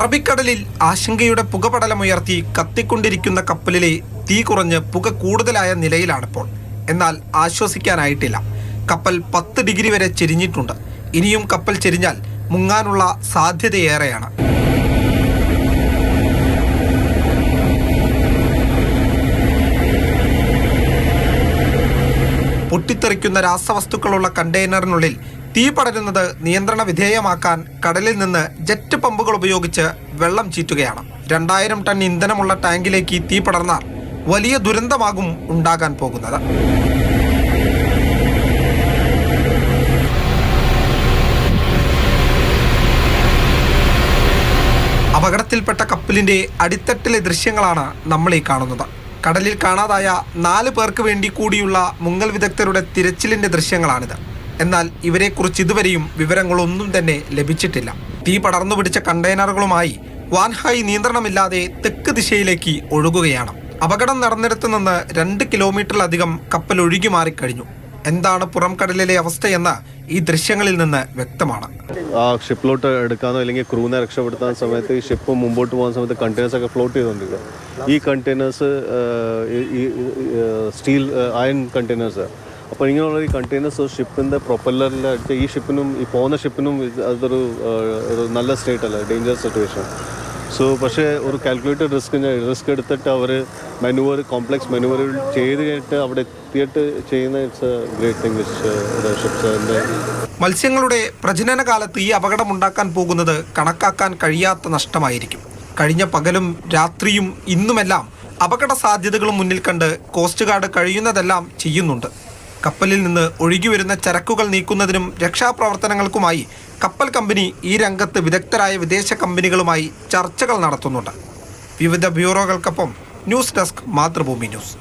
അറബിക്കടലിൽ ആശങ്കയുടെ പുകപടലമുയർത്തി കത്തിക്കൊണ്ടിരിക്കുന്ന കപ്പലിലെ തീ കുറഞ്ഞ് പുക കൂടുതലായ നിലയിലാണിപ്പോൾ. എന്നാൽ ആശ്വസിക്കാനായിട്ടില്ല. കപ്പൽ 10 ഡിഗ്രി വരെ ചെരിഞ്ഞിട്ടുണ്ട്. ഇനിയും കപ്പൽ ചെരിഞ്ഞാൽ മുങ്ങാനുള്ള സാധ്യതയേറെയാണ്. പൊട്ടിത്തെറിക്കുന്ന രാസവസ്തുക്കളുള്ള കണ്ടെയ്നറിനുള്ളിൽ തീ പടരുന്നത് നിയന്ത്രണ വിധേയമാക്കാൻ കടലിൽ നിന്ന് ജെറ്റ് പമ്പുകൾ ഉപയോഗിച്ച് വെള്ളം ചീറ്റുകയാണ്. 2000 ടൺ ഇന്ധനമുള്ള ടാങ്കിലേക്ക് തീ പടർന്നാൽ വലിയ ദുരന്തമാകും ഉണ്ടാകാൻ പോകുന്നത്. അപകടത്തിൽപ്പെട്ട കപ്പലിന്റെ അടിത്തട്ടിലെ ദൃശ്യങ്ങളാണ് നമ്മൾ ഈ കാണുന്നത്. കടലിൽ കാണാതായ 4 പേർക്ക് വേണ്ടി കൂടിയുള്ള മുങ്ങൽ വിദഗ്ധരുടെ തിരച്ചിലിന്റെ ദൃശ്യങ്ങളാണിത്. എന്നാൽ ഇവരെക്കുറിച്ച് ഇതുവരെയും വിവരങ്ങളൊന്നും തന്നെ ലഭിച്ചിട്ടില്ല. തീ പടർന്നു പിടിച്ച കണ്ടെയ്നറുകളുമായി വാൻഹായ് നിയന്ത്രണമില്ലാതെ തെക്ക് ദിശയിലേക്ക് ഒഴുകുകയാണ്. അപകടം നടന്നിടത്തു നിന്ന് 2 കിലോമീറ്ററിലധികം കപ്പൽ ഒഴുകി മാറിക്കഴിഞ്ഞു. എന്താണ് പുറം കടലിലെ അവസ്ഥയെന്ന് ഈ ദൃശ്യങ്ങളിൽ നിന്ന് വ്യക്തമാണ്. ആ ഷിപ്പിലോട്ട് എടുക്കാനോ അല്ലെങ്കിൽ ക്രൂവിനെ രക്ഷപ്പെടുത്താൻ സമയത്ത് ഈ ഷിപ്പ് മുമ്പോട്ട് പോകുന്ന സമയത്ത് കണ്ടെയ്നേഴ്സ് ഒക്കെ ഫ്ലോട്ട് ചെയ്തുകൊണ്ടിരിക്കുക. ഈ കണ്ടെയ്നേഴ്സ് സ്റ്റീൽ അയൺ കണ്ടെയ്നേഴ്സ്. അപ്പോൾ ഇങ്ങനെയുള്ള ഈ കണ്ടെയ്നേഴ്സ് ഷിപ്പിൻ്റെ പ്രൊപ്പല്ലറിലടിച്ച് ഈ ഷിപ്പിനും ഈ പോകുന്ന ഷിപ്പിനും അതൊരു നല്ല സ്റ്റേറ്റ് അല്ല, ഡേഞ്ചർ സിറ്റുവേഷൻ. സോ പക്ഷേ ഒരു കാൽക്കുലേറ്റഡ് റിസ്ക് എടുത്തിട്ട് അവർ കോംപ്ലക്സ് മാനുവർ ചെയ്ത് കഴിഞ്ഞിട്ട് അവിടെ എത്തിയിട്ട് ചെയ്യുന്ന it's a great thing ships. മത്സ്യങ്ങളുടെ പ്രജനന കാലത്ത് ഈ അപകടമുണ്ടാക്കാൻ പോകുന്നത് കണക്കാക്കാൻ കഴിയാത്ത നഷ്ടമായിരിക്കും. കഴിഞ്ഞ പകലും രാത്രിയും ഇന്നുമെല്ലാം അപകട സാധ്യതകളും മുന്നിൽ കണ്ട് കോസ്റ്റ് ഗാർഡ് കഴിയുന്നതെല്ലാം ചെയ്യുന്നുണ്ട്. കപ്പലിൽ നിന്ന് ഒഴുകി വരുന്ന ചരക്കുകൾ നീക്കുന്നതിനും രക്ഷാപ്രവർത്തനങ്ങൾക്കുമായി കപ്പൽ കമ്പനി ഈ രംഗത്ത് വിദഗ്ധരായ വിദേശ കമ്പനികളുമായി ചർച്ചകൾ നടത്തുന്നുണ്ട്. വിവിധ ബ്യൂറോകൾക്കൊപ്പം ന്യൂസ് ഡെസ്ക്, മാതൃഭൂമി ന്യൂസ്.